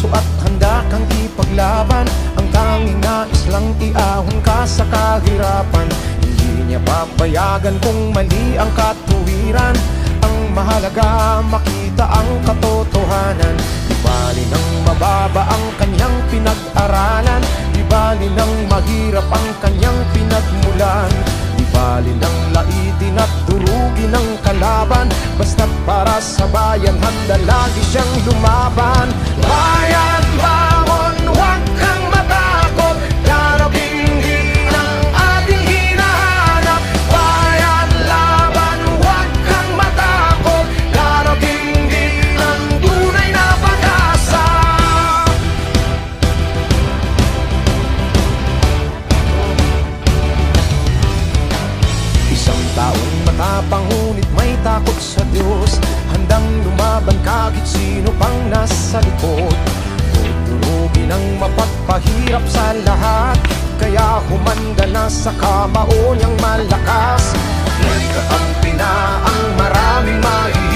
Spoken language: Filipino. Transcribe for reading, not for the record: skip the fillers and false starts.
puso at handa kang ipaglaban. Ang tanging nais lang iahon ka sa kahirapan. Hindi niya papayagan kung mali ang katuwiran. Ang mahalaga makita ang katotohanan. Di bali nang mababa ang kanyang pinag-aralan. Di bali nang mahirap ang kanyang pinagmulan. Di bali nang laitin at durugin ang kalaban. Basta't para sa bayan handa lagi siyang lumaban. Bayan, bangon, huwag kang matakot. Daraping din ang ating hinahanap. Bayan, laban, huwag kang matakot. Daraping din ang tunay na pag-asa. Isang taong matapang ngunit may takot sa Diyos. Handang lumaban kahit sino pang nasa likod. Durugin ang mapagpahirap sa lahat. Kaya humanda na sa kamao niyang malakas. Nagkakampi na ang maraming mahirap.